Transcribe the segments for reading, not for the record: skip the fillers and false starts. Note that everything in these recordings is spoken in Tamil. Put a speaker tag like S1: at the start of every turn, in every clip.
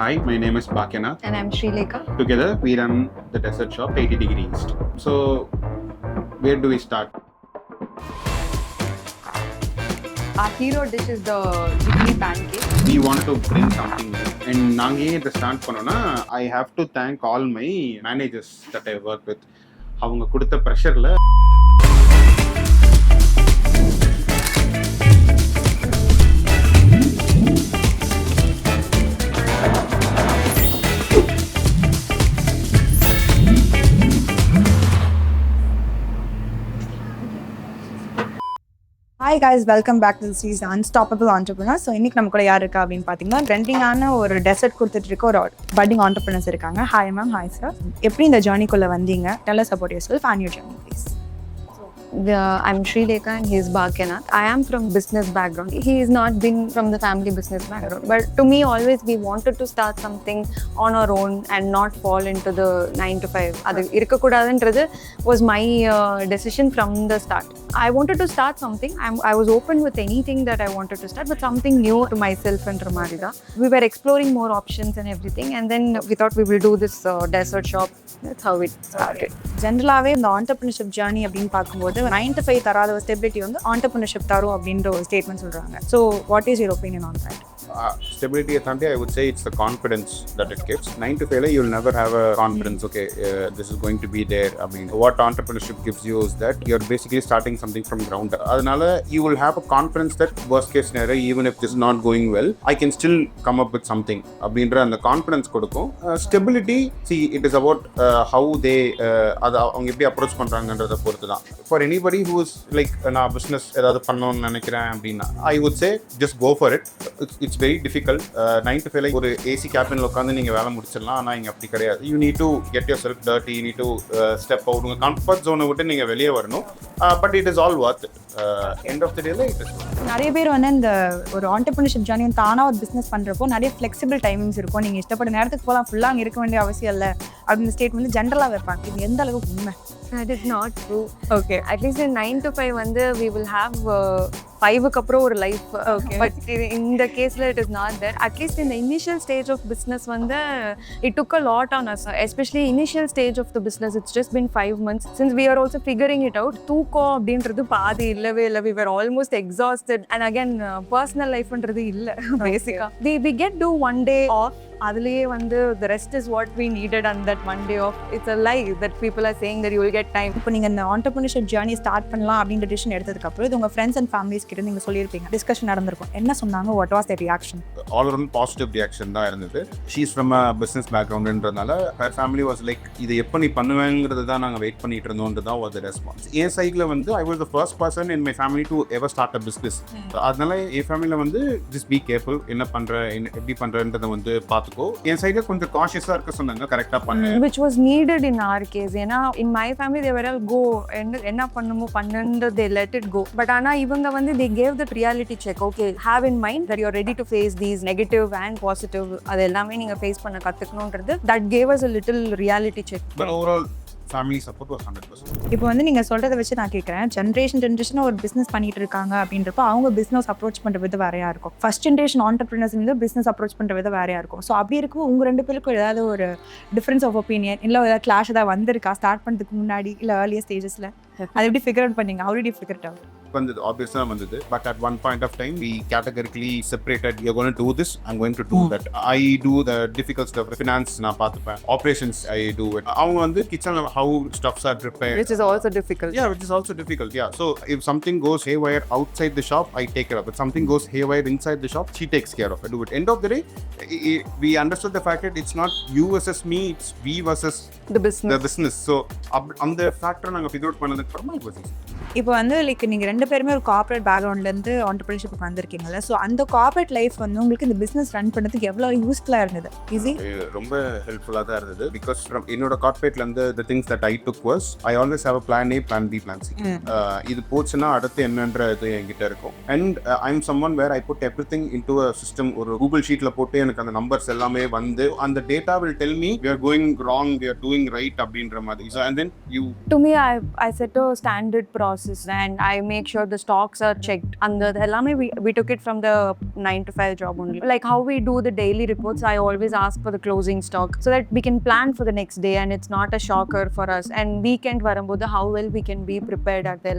S1: Hi, my name is Bakyanath.
S2: And I'm Sreelakha.
S1: Together, we run the dessert shop 80 Degree East. So, where do we start?
S2: Our hero dish is the Giggle Pancake.
S1: We want to bring something new. And நாங்க இதை ஸ்டார்ட் பண்ணோம்னா I have to thank all my managers that I work with. அவங்க கொடுத்த ப்ரெஷரில்
S3: Hi guys, welcome back to the series Unstoppable Entrepreneur. So இன்னைக்கு நம்ம கூட யார் இருக்கா அப்படின்னு பார்த்தீங்கன்னா ட்ரெண்டிங்கான ஒரு டெசர்ட் கொடுத்துட்டு இருக்க ஒரு budding entrepreneurs இருக்காங்க. Hi ma'am, hi sir. எப்படி இந்த ஜர்னிக்குள்ளே வந்தீங்க? Tell us about yourself and your journey, please.
S2: I'm Sreelakha and he is Bakyanath. I am from business background. He has not been from the family business background. But to me, always we wanted to start something on our own and not fall into the 9 to 5. அது இருக்கக்கூடாதுன்றது was my decision from the start. I wanted to start something. I was open with anything that I wanted to start, but something new to myself and Ramarida. We were exploring more options and everything, and then we thought we will do this dessert shop. That's how it started.
S3: ஜென்ரலாகவே இந்த entrepreneurship journey அப்படின்னு பார்க்கும்போது 9 to 5 தராத ஒரு ஸ்டெபிலிட்டி வந்து entrepreneurship தரும் அப்படின்ற ஒரு ஸ்டேட்மெண்ட் சொல்கிறாங்க. So what is your opinion on that?
S1: Stability தாண்டி I would say it's the confidence that it gives. 9 to 5 you'll never have a confidence, okay, this is going to be there. I mean, what entrepreneurship gives you is that you're basically starting something from ground. அதனால you will have a confidence that worst case scenario, even if this is not going well, I can still come up with something. அப்படின்ற அந்த கான்ஃபிடன்ஸ் கொடுக்கும். Stability, see, it is about how they அதை அவங்க எப்படி அப்ரோச் பண்ணுறாங்கன்றதை பொறுத்து தான். For anybody who is like நான் பிஸ்னஸ் ஏதாவது பண்ணணும்னு நினைக்கிறேன் அப்படின்னா I would say just go for it. It's very difficult. 9 to 5 ஒரு ஏசி கேபின்ல உட்காந்து நீங்கள் வேலை முடிச்சிடலாம். ஆனால் இங்கே அப்படி கிடையாது. You need to get yourself dirty, you need to step out. உங்கள் கம்ஃபர்ட் ஜோனை விட்டு நீங்கள் வெளியே வரணும். But it is all worth it. End of the tale it is.
S3: நிறைய பேர் வந்து இந்த ஒரு entrepreneurship journey தானாக ஒரு பிஸ்னஸ் பண்ணுறப்போ நிறைய ஃப்ளெக்சிபிள் டைமிங்ஸ் இருக்கும். நீங்கள் இஷ்டப்பட்ட நேரத்துக்கு போகலாம், ஃபுல்லாக அங்கே இருக்க வேண்டிய அவசியம் இல்லை அப்படின்னு ஸ்டேட் வந்து ஜென்ரலாக வைப்பாங்க. இது எந்த அளவுக்கு உண்மை?
S2: That is not true.
S3: Okay.
S2: At least in 9 to 5 வந்து we will have 5க்கு அப்புறம் ஒரு லைஃப். பட் இந்த கேஸில் it is not there. At least in the initial stage of business வந்து it took a lot on us. Especially initial stage of the business, it's just been 5 months since we are also figuring it out. தூக்கம் அப்படின்றது பாதி இல்லவே இல்லை. We were almost exhausted. And again, personal lifeன்றது இல்லை பேசிக்காக. We get do one day off. அதுலேயே வந்து the rest is what we needed on that one day off. It's a lie that people are saying that you will get time.
S3: இப்போ நீங்கள் இந்த entrepreneurship journey ஸ்டார்ட் பண்ணலாம் அப்படின்ற டிசிஷன் எடுத்ததுக்கப்புறம் இது உங்கள் ஃப்ரெண்ட்ஸ் அண்ட் ஃபேமிலிஸ் கிட்ட நீங்கள் சொல்லியிருப்பீங்க, டிஸ்கஷன் நடந்திருக்கும். என்ன சொன்னாங்க? What was their reaction?
S1: All around positive reaction தான் இருந்தது. She is from a business பேக்ரவுண்டுன்றதுனால ஹர் ஃபேமிலி வாஸ் லைக் இதை எப்போ நீ பண்ணுவேங்கிறது தான் நாங்கள் வெயிட் பண்ணிட்டு இருந்தோன்றது தான் வாஸ் த ரெஸ்பான்ஸ். என் சைடில் வந்து I was the first person in my family to ever start a business. அதனால என் ஃபேமிலியில் வந்து ஜஸ்ட் பி கேர்ஃபுல், என்ன பண்ணுற எப்படி பண்ணுறன்றதை வந்து பார்த்துக்கோ. என் சைடில் கொஞ்சம் காஷியஸாக இருக்க சொன்னாங்க, கரெக்டாக பண்ணு.
S2: Which was needed in our case. ஏன்னா in my family they were all go என்ன பண்ணுமோ பண்ணுன்றது they let it go. But ஆனால் இவங்க வந்து they gave that reality check. Okay, have in mind that you're ready to face these negative and positive. அது எல்லாமே நீங்கள் ஃபேஸ் பண்ண கற்றுக்கணுன்றது that gave us a little reality check.
S1: But overall family support was 100%.
S3: இப்போ வந்து நீங்கள் சொல்கிறத வச்சு நான் கேட்குறேன், ஜென்ரேஷனாக ஒரு பிஸ்னஸ் பண்ணிட்டு இருக்காங்க அப்படின்றப்போ அவங்க பிஸ்னஸ் அப்ரோச் பண்ணுற விதம் வேறையாக இருக்கும். ஃபர்ஸ்ட் ஜென்ரேஷன் ஆண்டர்பிரினர்ஸ் வந்து பிஸ்னஸ் அப்ரோச் பண்ணுற விதம் வேறையாக இருக்கும். ஸோ அப்படி இருக்கும் உங்கள் ரெண்டு பேருக்கும் ஏதாவது ஒரு டிஃப்ரென்ஸ் ஆஃப் ஒப்பீனியன் இல்லை ஏதாவது கிளாஷ் ஏதாவது வந்திருக்கா ஸ்டார்ட் பண்ணுறதுக்கு முன்னாடி இல்லை ஏர்லியர் ஸ்டேஜஸில்? அதை எப்படி ஃபிகர் அவுட் பண்ணீங்க? How did you figure it out?
S1: வந்தது ஆப்வியஸாக வந்தது. But at one point of time we categorically separated. You going to do this, I am going to do that. I do the difficult stuff. Finance நான் பார்த்துப்பேன், ஆப்ரேஷன்ஸ் ஐ டூ இட். அவங்க வந்து கிச்சனில் how stuffs are prepared,
S2: which is also difficult.
S1: Yeah, which is also difficult. Yeah, so if something goes haywire outside the shop, I take care of it. Something goes haywire inside the shop, she takes care of it. Do it. End of the day, we understood the fact that it's not you versus me, it's we versus
S2: the business.
S1: So அந்த ஃபேக்டரை நாங்கள் ஃபிகர் அவுட் பண்ணதுக்கு அப்புறமா it was easy.
S3: இப்போ வந்து லைக் நீங்கள் ரெண்டு பேருமே ஒரு கார்பரேட் பேக்ரவுண்ட்லேருந்து ஆண்டர்பிரினர்ஷிப் வந்திருக்கீங்கல்ல, ஸோ அந்த கார்பரேட் லைஃப் வந்து உங்களுக்கு இந்த பிஸ்னஸ் ரன் பண்ணதுக்கு எவ்வளோ யூஸ்ஃபுல்லாக இருந்தது? ஈஸி,
S1: ரொம்ப ஹெல்ப்ஃபுல்லாக தான் இருந்தது. பிகாஸ் என்னோட கார்பரேட்லேருந்து the things that I took was I always have a plan A, plan B, plan C. இது போச்சுன்னா அடுத்து என்னன்ற இது என்கிட்ட இருக்கும். And I'm someone where I put everything into a system. ஒரு கூகுள் ஷீட்டில் போட்டு எனக்கு அந்த நம்பர்ஸ் எல்லாமே வந்து அந்த data will tell me we are going wrong, we are doing right அப்படின்ற மாதிரி. So and then you
S2: to me I set a standard process and I make make sure the stocks are checked. And we took it from the 9 to 5 job only. Like how we do the daily reports, I always ask for the closing stock so that we can plan for the next day and it's not a shocker for us. And weekend varumbodhu how well we can be prepared at the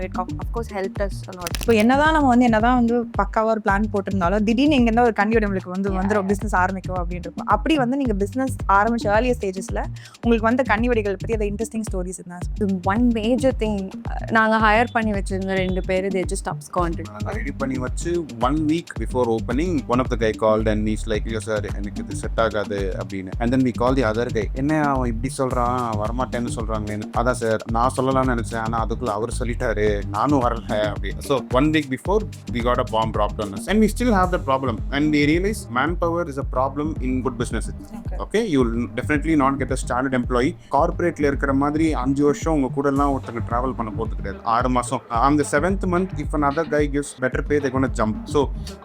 S2: it of course helped us a lot.
S3: So என்னதான் நம்ம என்னதான் பக்காவா ஒரு பிளான் போட்டிருந்தாலும் திடீர்னு எங்க இருந்தா ஒரு கண்டியோட நம்மளுக்கு வந்துரும் பிசினஸ் ஆரம்பிக்கும் அப்படின்றப்போ அப்படி நீங்க பிசினஸ் ஆரம்பிச்ச ஏர்லியர் ஸ்டேஜஸ்ல உங்களுக்கு கன்னிவடிகள் பத்தி அந்த இன்ட்ரெஸ்டிங் ஸ்டோரிஸ் இருந்தா
S2: ஒன் மேஜர் திங் நாங்க ஹையர் பண்ணி வச்சிருந்த 2 பேர் they just absconded.
S1: ரெடி பண்ணி வச்சு 1 week before opening one of the guy called and he's like yo sir எனக்கு இது செட் ஆகாது அப்படின்னு. And then we call the other guy, என்ன அவன் இப்படி சொல்றான் வரமாட்டேன்னு சொல்றாங்களேன்னு. அதான் சார் நான் சொல்லலாம்னு நினைச்சேன் ஆனா அதுக்குள்ள அவர் சொல்லிட்டாரு நானும் வரல அப்படி. So 1 week before we got a bomb dropped on us and we still have that problem and we realize manpower is a problem in good business. Okay, you will definitely not get a standard employee. Corporateல இருக்கிற மாதிரி 5 வருஷம் உங்க கூட எல்லாம் ஒருத்தங்க டிராவல் பண்ண போறது கிடையாது. 6 மாசம் on the 7th month if another guy gives better pay they're going to jump. So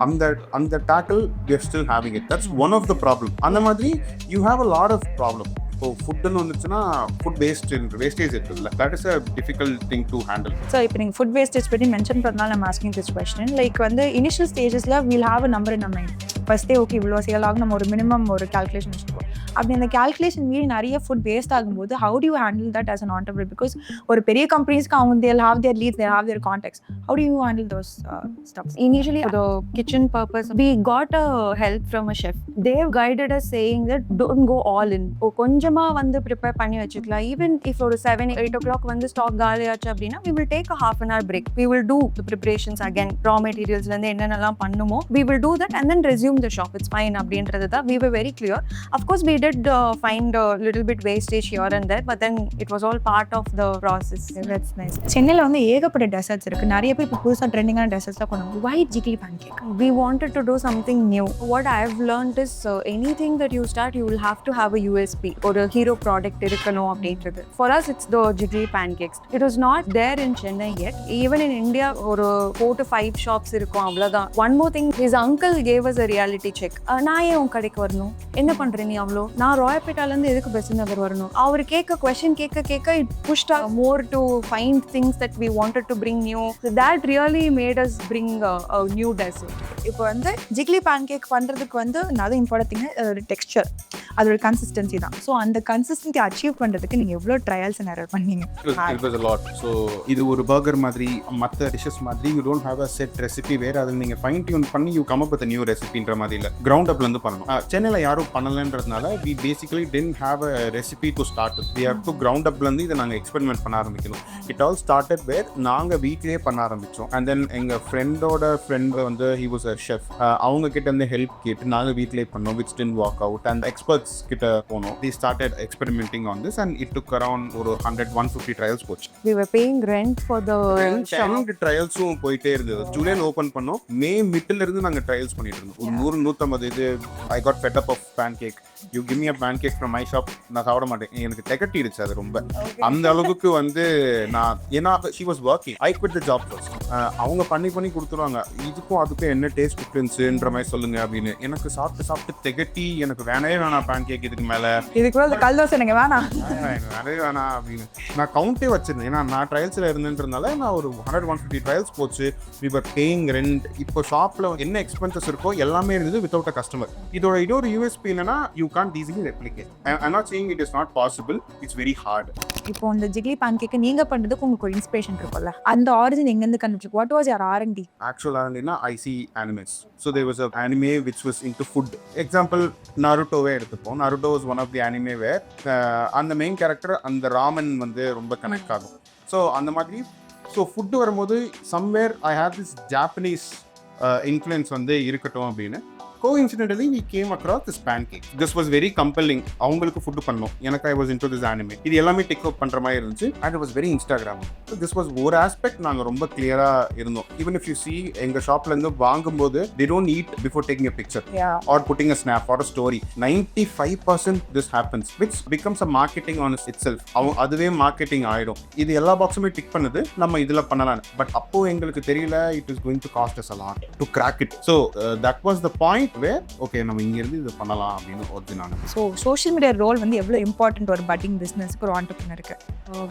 S1: on the tackle we are still having it. That's one of the problem. அந்த மாதிரி you have a lot of problem. இப்போ ஃபுட்டுன்னு வந்துச்சுன்னா ஃபுட் வேஸ்டேஜ் இருக்குல்ல, that is a difficult thing to handle.
S3: So இப்போ நீங்கள் ஃபுட் வேஸ்டேஜ் பற்றி மென்ஷன் பண்ணால் நம்ம asking this question like initial ஸ்டேஜஸில் we'll have a number in mind. ஃபஸ்ட்டே ஓகே இவ்வளோ சேல் ஆகும் நம்ம ஒரு மினிமம் ஒரு கால்குலேஷன் வச்சுருக்கோம். அப்படி அந்த கால்குலேஷன் மீறி நிறைய ஃபுட் வேஸ்ட் ஆகும்போது how do you handle that as an entrepreneur? Because ஒரு பெரிய கம்பெனிஸ்க்கு அவங்க they'll have their leads, they have their contacts. How do you handle those stuffs?
S2: Initially for the kitchen purpose we got a help from a chef. They guided us saying that don't go all in. கொஞ்சமா prepare பண்ணி வச்சுக்கலாம். Even if ஒரு 7-8 o'clock stock காலி ஆச்சு அப்படின்னா we will take a half an hour break. We will do the preparations again. Raw materials ல என்னென்னலாம் பண்ணுமோ we will do that and then resume the shop. It's fine அப்படின்றது தான் we were very clear. Of course we did find a little bit wastage here and there, but then it was all part of the process.
S3: That's nice. சென்னையில ஏகப்பட்ட டெசர்ட்ஸ் இருக்கு. நிறைய பேர் இப்போ புதுசா ட்ரெண்டிங்கான டெசர்ட்ஸ்லாம் கொண்டு வந்து why Giggle Pancake?
S2: We wanted to do something new. What I've learned is anything that you start you will have to have a USP or a hero product இருக்கணும் அப்படின்றது. For us it's the Giggle Pancakes. It was not there in Chennai yet. Even in India ஒரு 4 to 5 shops இருக்கும் அவ்வளவுதான். One more thing, his uncle gave us a reality check. நான் ஏன் உன் கடைக்கு வரணும், என்ன பண்ற நீ அவ்வளோ, நான் ராயப்பேட்டால இருந்து எதுக்கு பெசன்ட் நகர் வரணும். அவர் கொஸ்டின் கேட்க it pushed us more to find things that we wanted to bring new. So that really made us bring a new dessert.
S3: இப்போ Giggle Pancake பண்றதுக்கு another important thing ஒரு டெக்ஸ்சர், அதோட கன்சிஸ்டன்சி தான். ஸோ அந்த கன்சிஸ்டன்சி அச்சீவ் பண்ணுறதுக்கு நீங்கள் எவ்வளோ ட்ரையல்ஸ் அண்ட் எரர் பண்ணீங்க?
S1: It was a lot. So இது ஒரு பர்கர் மாதிரி மற்ற டிஷ்ஷஸ் மாதிரி you don't have a set recipe. வேறு அதில் நீங்கள் ஃபைன் டியூன் பண்ணி you come up with new ரெசிபின்ற மாதிரி இல்லை, கிரவுண்ட் அப்லேருந்து பண்ணணும். சென்னையில் யாரும் பண்ணலன்றதுனால we basically tend have a recipe to start. We have to ground அப்லேருந்து இதை நாங்கள் எக்ஸ்பெரிமெண்ட் பண்ண ஆரம்பிக்கணும். இட் ஆல் ஸ்டார்டட் வேர் நாங்கள் வீட்லேயே பண்ண ஆரம்பித்தோம். அண்ட் தென் எங்கள் ஃப்ரெண்டோட friend he was a chef. அவங்க கிட்ட இருந்து ஹெல்ப் கேட்டு நாங்கள் வீட்லேயே பண்ணோம், which then work out. And experts கிட்ட போனோம். They started experimenting on this and it took around 100-150 trials போச்சு.
S2: We were paying rent for the
S1: shop. ட்ரையல்ஸும் போயிட்டே இருந்தது. ஜூலைல ஓபன் பண்ணோம், மே மிட்ல இருந்து நாங்க ட்ரையல்ஸ் பண்ணிட்டு இருந்தோம். ஒரு 100-150 இது I got fed up of pancake. You give me a pancake from my shop, நான் சாப்பிட மாட்டேன், எனக்கு திகட்டிடுச்சு அது ரொம்ப. அந்த அளவுக்கு நான் ஏன்னா she was working, I quit the job first. அவங்க பண்ணி கொடுத்துருவாங்க, இதுக்கும் அதுக்கும் என்ன டேஸ்ட் டிஃபரன்ஸ்ன்ற மாதிரி சொல்லுங்க அப்படின்னு. எனக்கு சாப்பிட்டு திகட்டி எனக்கு வேணாம் pancake இதுக்கு மேல,
S3: இதுக்கு மேல கல் தோசை எனக்கு வேணாம்
S1: அப்படின்னு நான் கவுண்டே வச்சிருந்தேன். ஏன்னா நான் ட்ரையல்ஸ்ல இருந்ததுனால நான் ஒரு 100-150 ட்ரையல்ஸ் போச்சு. we were paying rent. இப்போ ஷாப்ல என்ன எக்ஸ்பென்சஸ் இருக்கோ எல்லாமே இருந்தது without a customer. இதோட இன்னொரு USP என்னன்னா you can't easily replicate. I'm not saying it is not possible, it's very hard.
S3: இப்போ இந்த Giggle Pancake நீங்க பண்றதுக்கு உங்களுக்கு ஒரு இன்ஸ்பிரேஷன் இருக்கும்ல, அந்த ஆரிஜின் எங்க இருந்து கண்டுபிடிச்சு? what was your R&D?
S1: Actual R&D na I see animes. So there was a anime which was into food. Example Naruto வே எடுத்துப்போம். Naruto was one of the anime where அந்த மெயின் கேரக்டர் அந்த ராமன் ரொம்ப கனெக்ட் ஆகும். ஸோ அந்த மாதிரி ஸோ ஃபுட்டு வரும்போது somewhere I had this Japanese influence இருக்கட்டும் அப்படின்னு. Coincidentally we came across this pancake. This was very compelling. அவங்களுக்கு ஃபுட் பண்ணோம், எனக்கு I was into this anime. இது எல்லாமே டிக் அப் பண்ற மாதிரி இருந்துச்சு and it was very Instagram. So this was ஒரு aspect நாங்க ரொம்ப கிளியரா இருந்தோம். Even if you see எங்க ஷாப்ல இருந்து வாங்கும்போது they don't eat before taking a picture or putting a snap or a story. 95% this happens, which becomes a marketing on itself. அதுவே மார்க்கெட்டிங் ஆயிடும். இது எல்லா பாக்ஸுமே டிக் பண்ணுது, நம்ம இதுல பண்ணலாம். பட் அப்போ எங்களுக்கு தெரியல it is going to cost us a lot to crack it. So that was the point where okay நம்ம இங்கேருந்து இது பண்ணலாம் அப்படின்னு ஒரிஜினான.
S3: ஸோ சோஷியல் மீடியா ரோல் வந்து எவ்வளோ இம்பார்ட்டன்ட் ஒரு பட்டிங் பிஸ்னஸ்க்கு ஒரு ஆண்டர்ப்ரனருக்கு?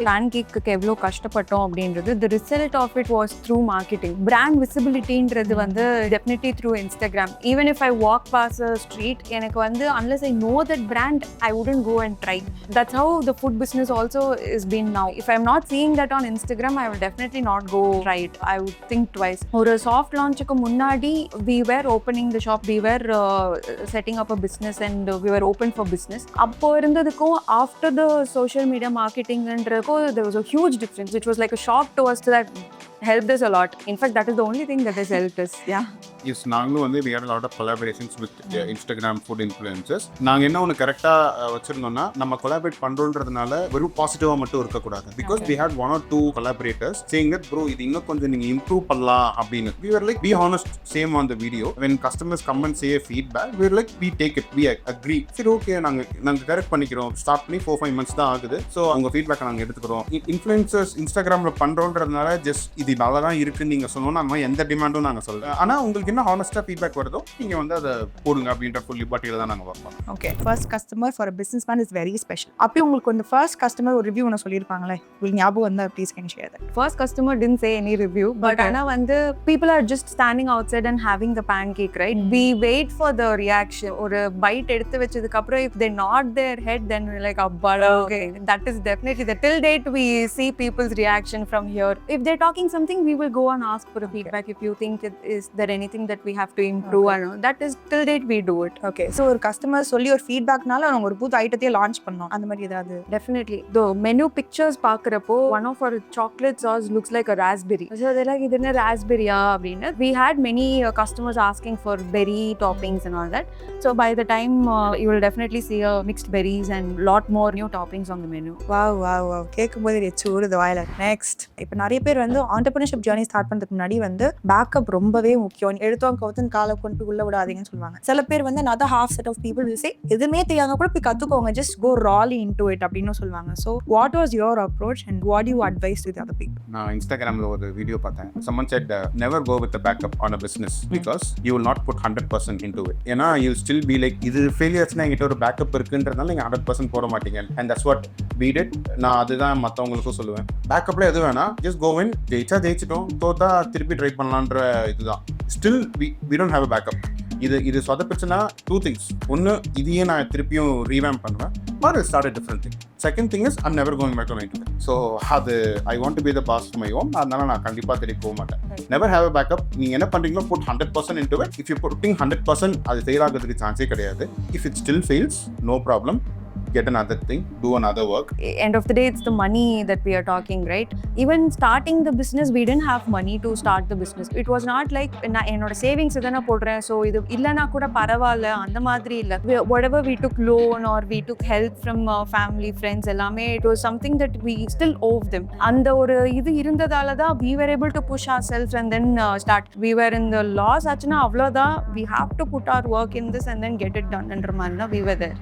S2: பேன்கேக்கு எவ்வளோ கஷ்டப்பட்டோம் அப்படின்றது the result of it was through marketing. Brand விசிபிலிட்டின்றது வந்து definitely through Instagram. Even if I walk pass a street எனக்கு வந்து unless I know that brand I wouldn't go and try. That's how the food business also is been now. If I am not seeing that on Instagram I will definitely not go try it. I would think twice. ஒரு சாஃப்ட் லான்ச்சுக்கு முன்னாடி we were opening the shop, we were setting up a business and we were open for business. அப்போ இருந்ததுக்கும் after the social media marketing there was a huge difference which was like a shock to us that helped us a lot. In fact, that is the only thing that has helped us. Yeah.
S1: Yes, நாங்களும் வந்து we had a lot of collaborations with Instagram food influencers. நாங்கள் என்ன ஒன்று கரெக்டாக வச்சுருந்தோம்னா நம்ம கொலாபரேட் பண்ணுறதுனால வெறும் பாசிட்டிவாக மட்டும் இருக்கக்கூடாது. Because we had 1 or 2 collaborators saying that bro இது இன்னும் கொஞ்சம் நீங்கள் இம்ப்ரூவ் பண்ணலாம் அப்படின்னு. We were like be honest, same on the video. When customers come and say a feedback, we were like we take it, we agree. சரி ஓகே நாங்கள் கரெக்ட் பண்ணிக்கிறோம். ஸ்டார்ட் பண்ணி 4-5 months தான் ஆகுது. ஸோ அவங்க ஃபீட்பேக்கை நாங்கள் எடுத்துக்கிறோம். இன்ஃப்ளூயன்சர்ஸ் இன்ஸ்டாகிராமில் பண்ணுறோன்றதுனால ஜஸ்ட் இது நல்லா தான் இருக்குன்னு நீங்கள் சொல்லணும். நம்ம எந்த டிமாண்டும் நாங்கள் சொல்லல. ஆனால் உங்களுக்கு என்ன ஹானஸ்ட்டாக ஃபீட்பேக் வருதோ நீங்கள் வந்து அதை போடுங்க அப்படின்ற ஃபுல் லிபர்ட்டியில் தான் நாங்கள் வைப்போம்.
S3: Okay, first customer for a business man is very special. அப்படி உங்களுக்கு வந்து ஃபர்ஸ்ட் கஸ்டமர் ஒரு ரிவ்யூ ஒன்று சொல்லியிருப்பாங்களே, உங்களுக்கு ஞாபகம் வந்தால் please can share that.
S2: First customer didn't say any review, but ஆனால் வந்து people are just standing outside and having the pancake, right? We wait for the reaction. ஒரு bite எடுத்து வச்சதுக்கு அப்புறம் if they nod their head then we're like abada. Okay, that is definitely the till date we see people's reaction from here. If they're talking something we will go and ask for a feedback. If you think is there anything that we have to improve, or that is till date we do it.
S3: Okay, so ஒரு கஸ்டமர் சொல்லி ஒரு ஃபீட்பேக்னால அவங்க ஒரு புது ஐட்டத்தையே லான்ச் பண்ணோம் அந்த மாதிரி ஏதாவது?
S2: Definitely. The menu pictures பார்க்குறப்போ one of our chocolate sauce looks like a raspberry. So they're like இது என்ன raspberry-யா அப்படின்னு. We had many customers asking for berry toppings and all that. So by the time you will definitely see mixed berries and lot more new toppings on the menu.
S3: Wow. கேட்கும்போது எச்சு ஊறுது வாயில. நெக்ஸ்ட், இப்போ நிறைய பேர் வந்து entrepreneurship journey ஸ்டார்ட் பண்ணுறதுக்கு முன்னாடி வந்து பேக்கப் ரொம்பவே முக்கியம். எடுத்தோம் கவுத்தன் காலை கொண்டு உள்ள விடாதீங்கன்னு சொல்லுவாங்க. சில பேர் வந்து another half set of people will say எதுவுமே தெரியாத கூட போய் கற்றுக்கோங்க, just go rawly into it அப்படின்னு சொல்லுவாங்க. So what was your approach and what do you advise to the other people?
S1: நான் இன்ஸ்டாகிராமில் ஒரு வீடியோ பார்த்தேன். someone said never go with the backup on a business because you will not put 100% into it. ஏன்னா you will still be like இது ஃபெயிலியர்ஸ்னா என்கிட்ட ஒரு பேக்கப் இருக்குன்றதுனால நீங்கள் 100% போட மாட்டீங்க. and that's what we did. நான் அதுதான் மற்றவங்களுக்கும் சொல்லுவேன். பேக்கப்பில் எது வேணா just go in, ஜெயிச்சிட்டோம், தோத்தா திருப்பி ட்ரை பண்ணலான்ற இதுதான். still we don't have a backup. இது சொதப்பிச்சுன்னா 2 things. ஒன்று இதையே நான் திருப்பியும் ரீவேம் பண்ணுவேன், or start a different thing. Second thing is I'm never going back to 9 to 5. So அது I want to be the boss of my own. அதனால நான் கண்டிப்பாக திருப்பி போக மாட்டேன். Never have a backup. நீங்கள் என்ன பண்ணுறீங்களோ put 100% into it. If you putting 100% அது ஃபெயில் ஆகிறதுக்கு சான்ஸே கிடையாது. If it still fails, no problem. Get another thing, do another work.
S2: End of the day, it's the money that we are talking, right? Even starting the business, we didn't have money to start the business. It was not like என்னோட சேவிங்ஸ் எதனா போடுறேன், ஸோ இது இல்லைனா கூட பரவாயில்ல அந்த மாதிரி இல்லை. Whatever we took loan or we took help from family, friends எல்லாமே, it was something that we still owe them. அந்த ஒரு இது இருந்ததால தான் we were able to push ourselves and then start. We were in the loss ஆச்சுன்னா அவ்வளோதான், we have to put our work in this and then get it done என்ற மாதிரி தான் we were there.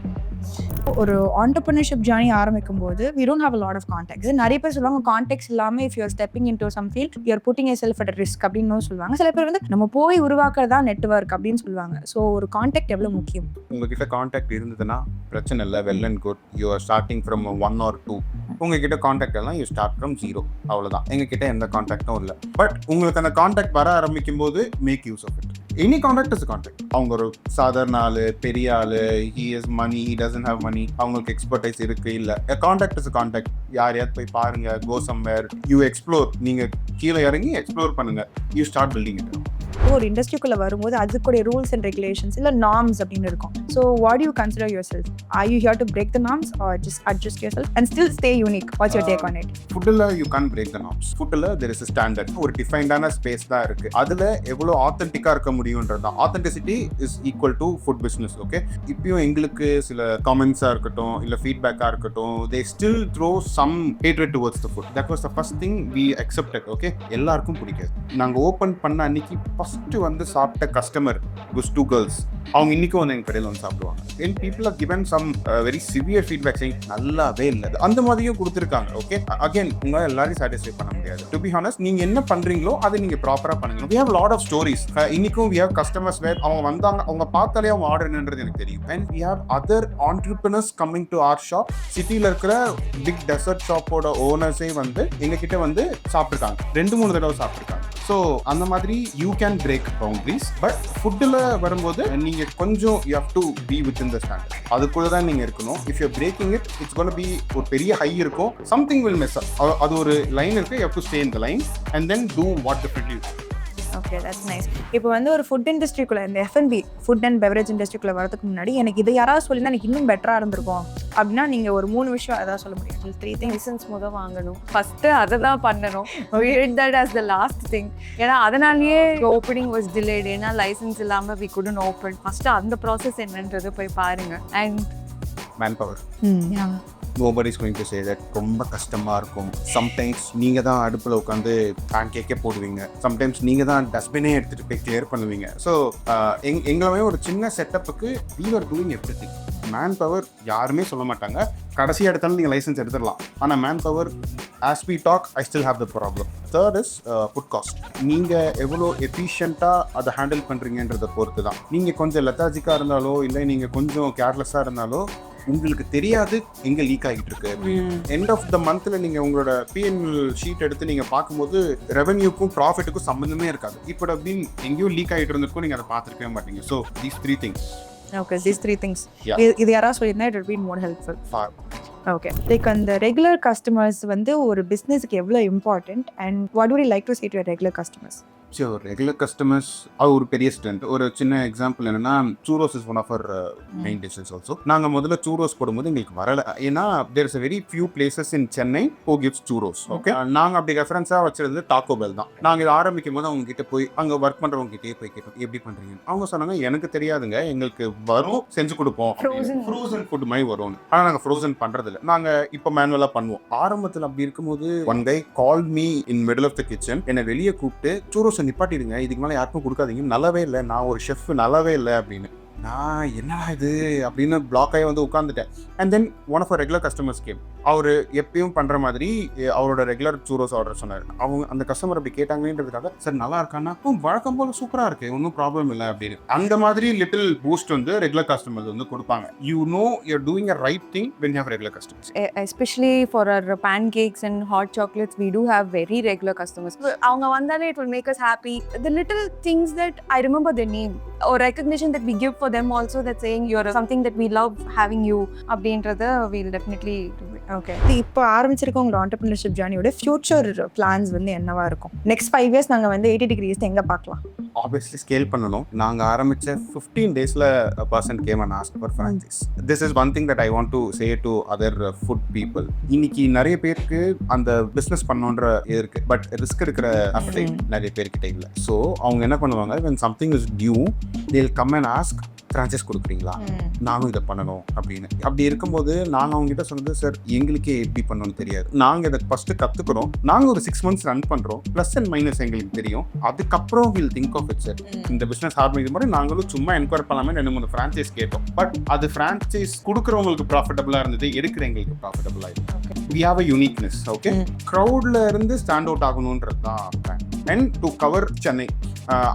S3: ஒரு entrepreneurship journey ஆரம்பிக்கும் போது we don't have a lot of contacts. நிறைய பேர் சொல்லுவாங்க கான்டாக்ட்ஸ் இல்லாம if you are stepping into some field you are putting yourself at a risk அப்படின்னு சொல்லுவாங்க. சில பேர் வந்து நம்ம போய் உருவாக்குறதா நெட்வொர்க் அப்படின்னு சொல்லுவாங்க. ஸோ ஒரு கான்டாக்ட் எவ்வளவு முக்கியம்?
S1: உங்ககிட்ட கான்டாக்ட் இருந்ததுன்னா பிரச்சனை இல்லை, well and good. You are starting from 1 or 2. உங்ககிட்ட கான்டாக்ட் எல்லாம் யூ ஸ்டார்ட் ஃப்ரம் 0. அவ்வளோதான். எங்ககிட்ட எந்த கான்டாக்டும் இல்லை. பட் உங்களுக்கு அந்த கான்டாக்ட் வர ஆரம்பிக்கும் போது make use of it. Any contact is contact. அவங்க ஒரு சாதாரண ஆளு, பெரிய ஆளு, he is money, he doesn't have money, அவங்களுக்கு எக்ஸ்பர்டைஸ் இருக்கு இல்லை, கான்டாக்ட் இஸ் கான்டாக்ட். யாரையாவது போய் பாருங்க, கோ சம்வேர், யூ எக்ஸ்ப்ளோர். நீங்க கீழே இறங்கி எக்ஸ்ப்ளோர் பண்ணுங்க, யூ ஸ்டார்ட் பில்டிங் இட்.
S3: ஒரு இண்டஸ்ட்ரிக்குள்ள வரும்போது அதுக்குடைய ரூல்ஸ் அண்ட் ரெகுலேஷன்ஸ் இல்லை நார்ம்ஸ் அப்படின்னு இருக்கும். So what do you consider yourself? Are you here to break the norms or just adjust yourself and still stay unique? What's your take on it?
S1: ஃபுட்டில் you can't break the norms. ஃபுட்டில் தெர் இஸ் ஸ்டாண்டர்ட், ஒரு டிஃபைன்டான ஸ்பேஸ் தான் இருக்கு. அதில் எவ்வளோ ஆத்தென்டிக்காக இருக்க முடியுன்றது தான். Authenticity is equal to food business. Okay, இப்பயும் எங்களுக்கு சில காமெண்ட்ஸாக இருக்கட்டும் இல்லை ஃபீட்பேக்காக இருக்கட்டும், they still throw some hatred towards the food. That was the first thing we accepted. Okay, எல்லாருக்கும் பிடிக்காது. நாங்கள் ஓப்பன் பண்ண அன்னைக்கு ஃபர்ஸ்ட் வந்து சாப்பிட்ட கஸ்டமர் was 2 girls. அவங்க இன்னைக்கும் வந்து எங்க கடையில் வந்து சாப்பிடுவாங்க. And people have given some very severe feedback saying நல்லாவே இல்லை. அந்த மாதிரியும் கொடுத்துருக்காங்க. ஓகே, அகைன் உங்க எல்லாரையும் சாட்டிஸ்ஃபை பண்ண முடியாது. டு பி ஹானஸ்ட், நீங்க என்ன பண்றீங்களோ அதை நீங்க ப்ராப்பரா பண்ணுங்க. we have a lot of stories. இன்னைக்கும் we have customers where அவங்க வந்தாங்க, அவங்க பார்த்தாலே அவங்க ஆர்டர் என்னன்றது எனக்கு தெரியும். And we have other entrepreneurs coming to our shop. சிட்டில இருக்கிற பிக் டெசர்ட் ஷாப்போட ஓனர்ஸே வந்து எங்க கிட்ட வந்து சாப்பிட்டுருக்காங்க, 2-3 தடவை சாப்பிட்டுருக்காங்க. ஸோ அந்த மாதிரி you can break boundaries. But ஃபுட்டில் வரும்போது நீங்க கொஞ்சம் you have to be within the standard. அதுக்குள்ள தான் நீங்க இருக்கணும். If you breaking it, it's gonna be ஒரு பெரிய ஹை இருக்கும், சம்திங் வில் மெஸ் அப். அது ஒரு லைன் இருக்கு, you have to stay in the line and then do what differently.
S3: Okay, that's nice. இப்போ வந்து ஒரு ஃபுட் இண்டஸ்ட்ரிக்குள்ளே, இந்த F&B ஃபுட் அண்ட் பெவரேஜ் இண்டஸ்ட்ரிக்குள்ளே வரதுக்கு முன்னாடி எனக்கு இதை யாராவது சொல்லினா எனக்கு இன்னும் பெட்டராக இருந்திருக்கும் அப்படின்னா நீங்கள் ஒரு 3 விஷயம் அதான் சொல்ல முடியும்?
S2: 3 things. லைசன்ஸ் முதல் வாங்கணும், ஃபஸ்ட்டு அதை தான் பண்ணணும். we did that as the last thing. ஏன்னா அதனாலேயே ஓப்பனிங் வாஸ் டிலேட். ஏன்னா லைசன்ஸ் இல்லாமல் we couldn't open. ஃபஸ்ட்டு அந்த ப்ராசஸ் என்னன்றது போய் பாருங்க. And
S1: manpower. Nobody is going to say that ரொம்ப கஷ்டமாக இருக்கும். சம்டைம்ஸ் நீங்கள் தான் அடுப்பில் உட்காந்து பேன்கேக்கே போடுவீங்க, சம்டைம்ஸ் நீங்கள் தான் டஸ்ட்பினே எடுத்துகிட்டு போய் கிளியர் பண்ணுவீங்க. ஸோ எங்களுமே ஒரு சின்ன செட்டப்புக்கு we were doing everything. Manpower யாருமே சொல்ல மாட்டாங்க, கடைசி எடுத்தாலும் நீங்கள் லைசன்ஸ் எடுத்துடலாம். ஆனால் manpower as we talk I still have the problem. Third is food cost. நீங்கள் எவ்வளோ எஃபிஷியண்ட்டாக அதை ஹேண்டில் பண்ணுறீங்கன்றதை பொறுத்து தான். நீங்கள் கொஞ்சம் லெத்தாஜிக்காக இருந்தாலோ இல்லை நீங்கள் கொஞ்சம் கேர்லெஸ்ஸாக இருந்தாலோ உங்களுக்கு தெரியாது எங்க லீக் ஆகிட்டு இருக்கு. எண்ட் ஆஃப் த மந்த்ல நீங்க உங்களோட பிஎன்எல் ஷீட் எடுத்து நீங்க பார்க்கும்போது ரெவென்யூக்கும் ப்ராஃபிட்டுக்கும் சம்பந்தமே இருக்காது. இப்போ அப்படின்னு எங்கேயோ லீக் ஆகிட்டு இருந்திருக்கும், நீங்க அதை பார்த்துருக்கவே மாட்டீங்க. So these 3 things.
S3: Okay, these 3 things. இது யாராவது சொல்லியிருந்தா it will be more helpful. Okay, like அந்த ரெகுலர் கஸ்டமர்ஸ் வந்து ஒரு பிஸ்னஸ்க்கு எவ்வளோ important and what would you like to say to regular customers?
S1: So regular customers அது ஒரு பெரிய ஸ்ட்ரென்த். ஒரு சின்ன எக்ஸாம்பிள் என்னன்னா, churros is one of our main dishes also. நாங்கள் முதல்ல சூரோஸ் போடும்போது எங்களுக்கு வரலை. ஏன்னா there is a very few places in Chennai who gives churros. Okay, நாங்கள் அப்படி ரெஃபரன்ஸாக வச்சிருந்தது டாக்கோ பெல் தான். நாங்கள் இதை ஆரம்பிக்கும் போது அவங்க கிட்ட போய் அங்கே ஒர்க் பண்ணுறவங்க கிட்டே போய் கேட்டோம், எப்படி பண்ணுறீங்க? அவங்க சொன்னாங்க, எனக்கு தெரியாதுங்க, எங்களுக்கு வரும், செஞ்சு கொடுப்போம், ஃப்ரோசன் ஃபுட் மாதிரி வரும். ஆனால் நாங்கள் ஃப்ரோசன் பண்ணுறதில்ல, நாங்கள் இப்போ மேனுவலாக பண்ணுவோம். ஆரம்பத்தில் அப்படி இருக்கும்போது one guy call me in middle of the kitchen, என்னை வெளியே கூப்பிட்டு சூரோஸ் நிப்பாட்டிடுங்க, இதுக்கு மேலே யாருக்கும் கொடுக்காதீங்க, நல்லாவே இல்லை, நான் ஒரு ஷெஃப், நல்லாவே இல்லை அப்படின்னு. நான் என்ன இது அப்படின்னு பிளாக் ஆகி வந்து உட்காந்துட்டேன். And then one of our regular customers came. அவர் எப்பயும் பண்ணுற மாதிரி அவரோட ரெகுலர் சூரோஸ் ஆர்டர் சொன்னார். அவங்க அந்த கஸ்டமர் அப்படி கேட்டாங்கன்றதுக்காக, சார் நல்லா இருக்கான்னா, வழக்கம் போல் சூப்பராக இருக்கு, ஒன்றும் ப்ராப்ளம் இல்லை அப்படின்னு. அந்த மாதிரி லிட்டில் பூஸ்ட் வந்து ரெகுலர் கஸ்டமர்ஸ் வந்து கொடுப்பாங்க. You know you're doing a right thing when you have regular customers.
S2: Especially for our pancakes and hot chocolates, we do have very regular customers. அவங்க வந்தாலே it will make us happy. The little things that I remember their name or recognition that we give for them also, that saying you're something that we love having you அப்படின்றத we'll definitely do it.
S3: Okay, இப்போ ஆரம்பிச்சிருக்க உங்களோட entrepreneurship journey-யோட ஃபியூச்சர் பிளான்ஸ் வந்து என்னவா இருக்கும்? நெக்ஸ்ட் 5 years நாங்கள் வந்து 80 degrees எங்கே பார்க்கலாம்?
S1: ஆப்வியஸ்லி ஸ்கேல் பண்ணணும். நாங்கள் ஆரம்பித்த 15 days-ல a person came and asked for franchise. This is one thing that I want to say to other food people. இன்னைக்கு நிறைய பேருக்கு அந்த பிஸ்னஸ் பண்ணணுன்ற இருக்கு, பட் ரிஸ்க் இருக்கிற appetite நிறைய பேர்கிட்ட இல்லை. ஸோ அவங்க என்ன பண்ணுவாங்க, when something is new they'll come and ask, franchise கொடுக்குறீங்களா, நானும் இதை பண்ணணும் அப்படின்னு. அப்படி இருக்கும்போது நாங்கள் அவங்ககிட்ட சொன்னது, சார் எங்களுக்கே எப்படி பண்ணணும்னு தெரியாது, நாங்கள் இதை ஃபஸ்ட்டு கற்றுக்குறோம், நாங்கள் ஒரு 6 months ரன் பண்ணுறோம், ப்ளஸ் அண்ட் மைனஸ் எங்களுக்கு தெரியும், அதுக்கப்புறம் will think of it. Sir இந்த பிஸ்னஸ் ஆரம்பிக்கும் போது நாங்களும் சும்மா என்கொயர் பண்ணலாமே 2-3 ஃப்ரான்ச்சைஸ் கேட்டோம். பட் அது ஃப்ரான்ச்சைஸ் கொடுக்குறவங்களுக்கு ப்ராஃபிட்டபுளாக இருந்தது, எடுக்கிற எங்களுக்கு ப்ராஃபிட்டபுளாக இருந்தது. We have a uniqueness. Okay, க்ரௌடில் இருந்து ஸ்டாண்ட் அவுட் ஆகணுன்றது தான் plan. And to cover Chennai,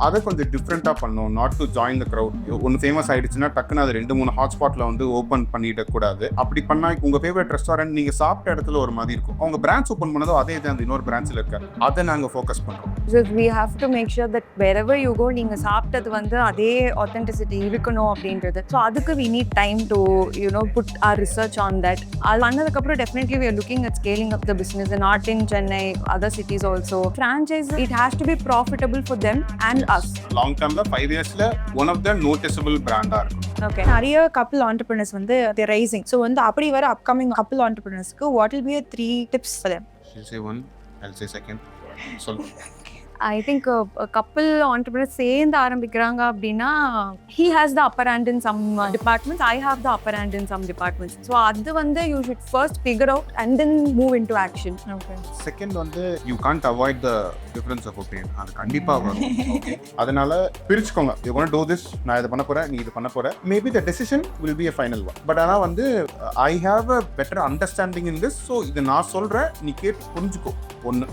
S1: அதை கொஞ்சம் டிஃப்ரெண்ட்டாக பண்ணணும், not to join the crowd. ஒன்று ஃபேமஸ் ஆகிடுச்சுன்னா டக்குன்னு அது 2-3 ஹாட்ஸ்பாட்டில் வந்து ஓப்பன் பண்ணிடக்கூடாது. அப்படி பண்ணால் உங்கள் ஃபேவரட் ரெஸ்டாரண்ட் நீங்கள் சாப்பிட்ட இடத்துல ஒரு மாதிரி இருக்கும், அவங்க பிரான்ச் ஓப்பன் பண்ணதோ அதே தான் அந்த இன்னொரு பிரான்ச்சில் இருக்காது. அதை நாங்கள் ஃபோக்கஸ் பண்ணுறோம்.
S2: So we have to make sure that wherever you go, நீங்கள் சாப்பிட்டது வந்து அதே authenticity இருக்கணும் அப்படின்றது. ஸோ அதுக்கு we need time to put our research on that. அது பண்ணதுக்கப்புறம் definitely we are looking at scaling up the business, not in Chennai, other cities also. Franchise, it has to be profitable for them and us.
S1: Long term la 5 years-ல one of the noticeable brand-ஆ இருக்கும்.
S3: Okay, நிறைய couple entrepreneurs வந்து they rising. So வந்து அப்படி வர upcoming couple entrepreneursக்கு what will be a 3 tips for them?
S1: She'll say one, I'll say second. சொல்லுங்க.
S2: I think a couple entrepreneurs சேர்ந்து ஆரம்பிக்கிறாங்க அப்படின்னா he has the upper hand in some departments, I have the upper hand in some departments. So அது வந்து you should first figure out and then move into action.
S3: Okay.
S1: Second வந்து you can't avoid the difference of opinion. அது கண்டிப்பா வரும். Okay. அதனால பிரிச்சுக்கோங்க. You want to do this, நான் இத பண்ண போறேன், நீ இது பண்ண போற. Maybe the decision will be a final one. But ஆனா வந்து I have a better understanding in this, so இது நான் சொல்றேன், நீ கேட்டு புரிஞ்சுக்கோ. ஒன்னு.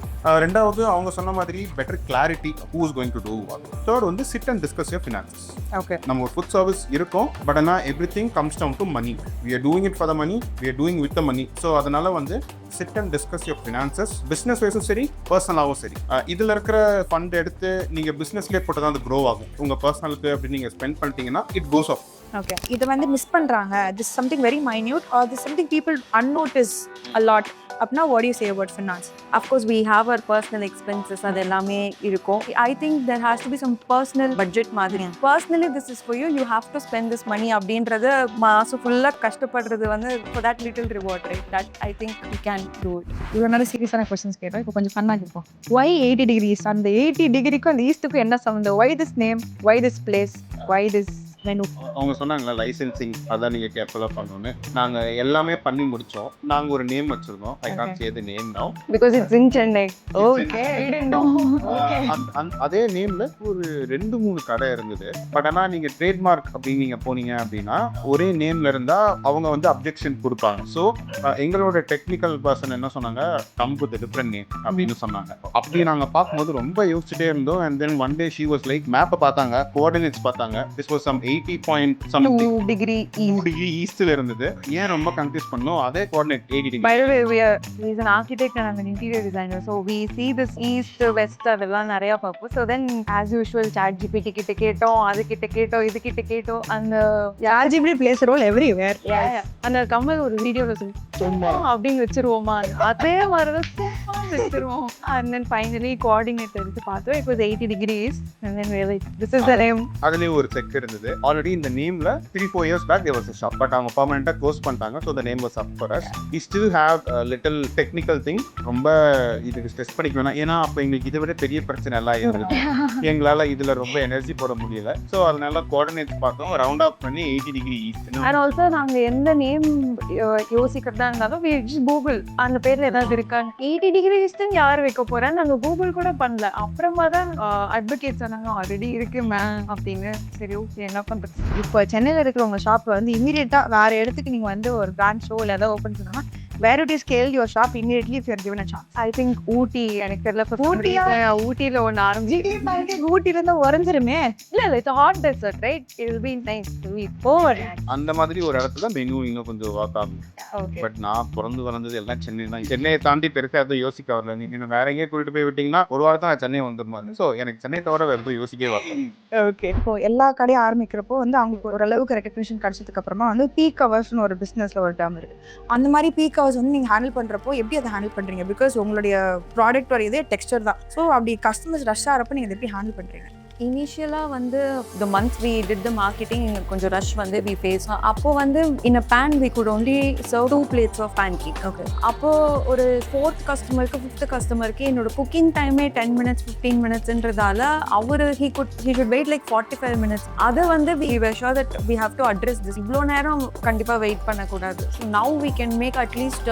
S1: ரெண்டாவது அவங்க சொன்ன மாதிரி better clarity who is going to do what. Third வந்து sit and discuss your finances.
S3: Okay.
S1: நம்ம ஒரு ஃபுட் சர்வீஸ் இருக்கோம், பட் ஆனால் everything comes down to money. We are doing it for the money, we are doing with the money. So அதனால வந்து sit and discuss your finances. Business வைஸும் சரி, பர்சனலாகவும் சரி. இதில் இருக்கிற ஃபண்ட் எடுத்து நீங்கள் பிஸ்னஸ்லேயே போட்டு தான் அது க்ரோ ஆகும். உங்கள் பர்சனலுக்கு அப்படி நீங்கள் ஸ்பெண்ட் பண்ணிட்டீங்கன்னா இட் கோஸ் ஆஃப்.
S3: ஓகே, இதை வந்து மிஸ் பண்ணுறாங்க, this something very minute or this something people unnotice a lot அப்படின்னா what do you say about finance?
S2: Of course we have our personal expenses, அது எல்லாமே இருக்கும். I think there has to be some personal budget மாதிரி. Personally this is for you, you have to spend this money அப்படின்றது மாசம் ஃபுல்லா கஷ்டப்படுறது வந்து for that little reward, right? That I think you can do it.
S3: இவ்வளோ நேரம் சீரியஸான கொஸ்டின்ஸ் கேட்டோம், இப்போ கொஞ்சம் ஃபன்னாக கேட்போம். why 80 degrees? அந்த 80 டிகிரிக்கும் அந்த ஈஸ்ட்டுக்கும் என்ன சம்மந்தம்? why this name, why this place, why this menu?
S1: அவங்க சொன்னாங்களா லைசென்சிங், அதான் நீங்கள் கேர்ஃபுல்லாக பண்ணணும்னு. நாங்கள் எல்லாமே பண்ணி முடித்தோம். நாங்கள் ஒரு நேம் வச்சுருந்தோம். I can't say the name now.
S2: Because it's in Chennai. Okay. I didn't know.
S1: அதே நேமில் ஒரு 2-3 கடை இருந்தது. பட் ஆனால் நீங்கள் ட்ரேட்மார்க் அப்படின்னு நீங்கள் போனீங்க அப்படின்னா ஒரே நேமில் இருந்தால் அவங்க வந்து அப்ஜெக்ஷன் கொடுப்பாங்க. ஸோ எங்களோட டெக்னிக்கல் பர்சன் என்ன சொன்னாங்க, கம் வித் டிஃப்ரெண்ட் நேம் அப்படின்னு சொன்னாங்க. அப்படி நாங்கள் பார்க்கும்போது ரொம்ப யோசிச்சுட்டே இருந்தோம். And then one day she was like மேப்பை பார்த்தாங்க, கோஆர்டினேட்ஸ் பார்த்தாங்க. திஸ் வாஸ் சம் 80.2
S2: degree
S1: ஈஸ்ட்ல இருந்தது. ஏன் ரொம்ப கன்ஃபியூஸ் பண்ணோம், அதே coordinate 80 degree.
S2: By the way, he is an architect and I'm an interior designer, so we see this east west அதெல்லாம் நிறைய பார்ப்போம். So then as usual ChatGPT கிட்ட கேட்டோம், அது கிட்ட கேட்டோம், இது கிட்ட கேட்டோம். அந்த
S3: ChatGPT plays a role everywhere.
S2: அந்த கமல் ஒரு வீடியோல சும்மா அப்படின்னு வச்சிருவோமா, அதே மாதிரிதான் சும்மா வச்சிருவோம். And then finally coordinate எடுத்து பார்த்தோம், it was 80 degrees and then really this is the name.
S1: அதுலயும் ஒரு செக் இருந்தது. ஆல்ரெடி இந்த நேம்ல 3-4 years back there was a shop, but அவங்க permanent க்ளோஸ் பண்ணிட்டாங்க. so the name was up for us. we still have a little technical thing. ரொம்ப இதுக்கு ஸ்ட்ரெஸ் பண்ணிக்க வேணாம், ஏன்னா அப்போ எங்களுக்கு இதை விட பெரிய பிரச்சனை எல்லாம் இருந்தது. எங்களால் இதில் ரொம்ப எனர்ஜி போட முடியல. ஸோ அதனால கோஆர்டினேட்ஸ் பார்த்தோம், ரவுண்ட் ஆஃப் பண்ணி 80 டிகிரி ஈஸ்ட்.
S2: அண்ட் ஆல்சோ நாங்கள் எந்த நேம் யோசிக்கிறதா இருந்தாலும் கூகுள் அந்த பேரில் ஏதாவது இருக்காங்க. 80 டிகிரி ஈஸ்ட்னு யார் வைக்க போகிறேன், நாங்கள் கூகுள் கூட பண்ணல. அப்புறமா தான் அட்வொகேட் சொன்னாங்க ஆல்ரெடி இருக்கு மேம் அப்படின்னு. சரி ஓகே என்ன பண்ணுறது.
S3: இப்போ சென்னையில் இருக்கிறவங்க ஷாப் வந்து இமீடியட்டாக வேறு இடத்துக்கு நீங்கள் வந்து ஒரு பிரான்ச்சோ இல்லை ஏதாவது ஓப்பன் பண்ணோம்னா where would you scale your shop immediately if you are given a chance?
S2: I think ஊட்டி எனக்கு தெரியல. ஊட்டியில் ஒன்று ஆரம்பிச்சு
S3: ஊட்டிலேருந்து உறைஞ்சிருமே.
S2: இல்லை it's a hot desert, right? It will be nice to eat. Over.
S1: அந்த மாதிரி ஒரு இடத்துல மெனு இன்னும் கொஞ்சம் ஒர்க் ஆகும். பட் நான் பிறந்து வளர்ந்தது எல்லாம் சென்னை தான். சென்னையை தாண்டி பெருசாக எதுவும் யோசிக்க வரல. நீங்கள் வேற எங்கேயே கூட்டிட்டு போய் விட்டீங்கன்னா ஒரு வாரம் தான் சென்னை வந்துருமாரு. ஸோ எனக்கு சென்னை தவிர வேறு எதுவும் யோசிக்கவே வரல.
S3: ஓகே, இப்போ எல்லா கடையும் ஆரம்பிக்கிறப்போ வந்து அவங்களுக்கு ஓரளவுக்கு ரெகக்னிஷன் கிடைச்சதுக்கு அப்புறமா வந்து பீக் ஹவர்ஸ்னு ஒரு பிஸ்னஸில் ஒரு டேர்ம் இருக்குது. அந்த மாதிரி பீக் ஹவர்ஸ் வந்து நீங்கள் ஹேண்டில் பண்ணுறப்போ எப்படி அதை ஹேண்டில் பண்ணுறீங்க? பிகாஸ் உங்களுடைய ப்ராடக்ட் ஒரு இதே டெக்ஸ்டர் தான். ஸோ அப்படி கஸ்டமர்ஸ் ரஷ் ஆகிறப்போ நீங்கள் எப்படி ஹேண்டில் பண்ணுறீங்க?
S2: இனிஷியலாக வந்து the month we did the marketing கொஞ்சம் ரஷ் வந்து we faced. அப்போ வந்து in a pan we could only serve 2 plates of pancake.
S3: Okay.
S2: அப்போ ஒரு 4th கஸ்டமருக்கு 5th கஸ்டமருக்கு என்னோட குக்கிங் டைமே 10 minutes 15 minutesன்றதால our he should wait like 45 minutes. அதை வந்து we were sure that we have to address this. இவ்வளோ நேரம் கண்டிப்பாக வெயிட் பண்ணக்கூடாது. So now we can make at least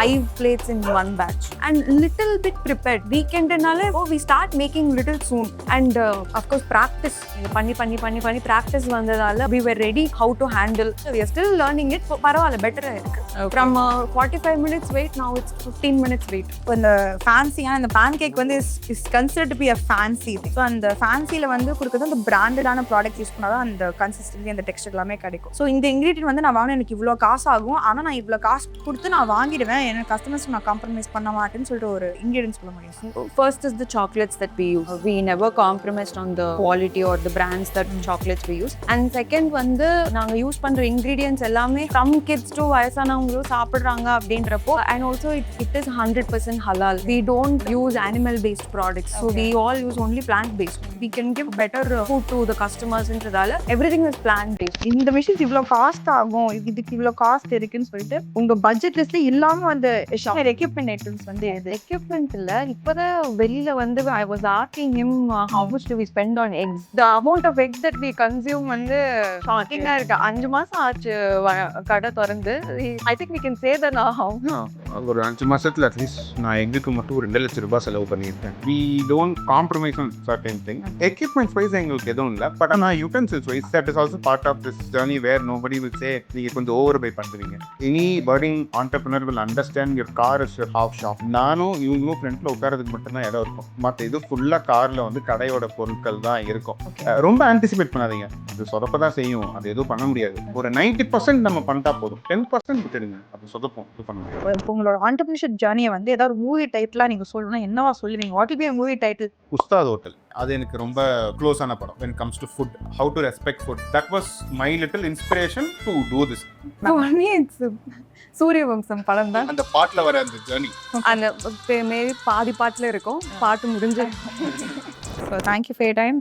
S2: 5 plates in one batch and little bit prepared. Weekendனால we start making little soon and of course practice பண்ணி practice வந்ததால we were ready how to handle. So we are still learning it. பரவாயில்ல பெட்டரா இருக்கு. From 45 minutes wait now it's 15 minutes wait.
S3: இந்த ஃபேன்சியான இந்த பேன் கேக் வந்து is considered to be a fancy. So அந்த ஃபேன்சியில் வந்து கொடுக்குறது அந்த பிராண்டடான ப்ராடக்ட் யூஸ் பண்ணால் தான் அந்த கன்சிஸ்டன்சி அந்த டெக்ஸ்டர் எல்லாமே கிடைக்கும். ஸோ இந்த இன்க்ரீடியன்ட் வந்து நான் வாங்கினா எனக்கு இவ்வளோ காசு ஆகும், ஆனால் நான் இவ்வளோ காசு கொடுத்து நான் வாங்கிடுவேன், என்னோட கஸ்டமர்ஸ் நான் காம்ப்ரமைஸ் பண்ண மாட்டேன்னு சொல்லிட்டு ஒரு இன்க்ரீடியன்ட் சொல்ல முடியும்.
S2: First is the chocolates that we use. We never compromise based on the quality or the brands that chocolates we use. And second வந்து நாங்க யூஸ் பண்ற ingredients எல்லாமே from kids to வயசானவங்களும் சாப்பிடுறாங்க அப்படின்றப்போ and also it is 100% halal. We don't use animal based products, so we all use only plant based. We can give better food to the customers ன்றதால everything is plant based.
S3: இந்த மிஷின்ஸ் இவ்வளோ காஸ்ட் ஆகும், இதுக்கு இவ்வளோ காஸ்ட் இருக்குன்னு சொல்லிட்டு உங்க பட்ஜெட் லிஸ்ட்ல இல்லாம அந்த எக்யூப்மெண்ட் ஐட்டம்ஸ் வந்து எது?
S2: எக்யூப்மெண்ட் இல்ல, இப்பதான் வெளியில வந்து I was asking him how much do we spend on eggs. The amount of eggs that we consume வந்து ஷாக்கிங்கா இருக்கு. 5 மாசம் ஆச்சு கடை திறந்து. I think we can say that now.
S1: ஒரு 5 மாசத்துல அட்லீஸ்ட் நான் எங்களுக்கு மட்டும் ஒரு 2 லட்சம் ரூபாய் செலவு பண்ணியிருக்கேன். We don't compromise on certain things. Equipment wise எங்களுக்கு எதுவும் இல்லை, பட் ஆனால் utensils wise that is also part of this journey where nobody will say நீங்க கொஞ்சம் ஓவர் பை பண்றீங்க. Any budding entrepreneur will understand your car is your half shop. நானும் இவங்களும் ஃப்ரண்ட்ல உட்காரதுக்கு மட்டும்தான் இடம் இருக்கும், மற்ற இது ஃபுல்லா கார்ல வந்து கடையோட பொருட்கள் தான் இருக்கும். ரொம்ப ஆன்டிசிபேட் பண்ணாதீங்க, அது சொதப்பதான் செய்யும், அது எதுவும் பண்ண முடியாது. ஒரு 90% நம்ம பண்ணிட்டா போதும், 10% விட்டுடுங்க, அது சொதப்போம், இது பண்ண முடியாது.
S3: இப்போ உங்களோட ஆண்டர்பிரினர்ஷிப் ஜர்னியை வந்து ஏதாவது மூவி டைட்டிலா நீங்க சொல்லணும்னா என்னவா சொல்லுவீங்க? What will be a movie title?
S1: Ustad hotel, அது எனக்கு ரொம்ப க்ளோஸான படம். when it comes to food, how to respect food, that was my little inspiration to do this.
S2: Suryavamsam படம் தான்
S1: அந்த பாட்டுல வர அந்த ஜர்னி,
S2: அந்த மேபி பாதி பாட்டுல இருக்கும், பாட்டு முடிஞ்சு.
S3: So thank you for your time.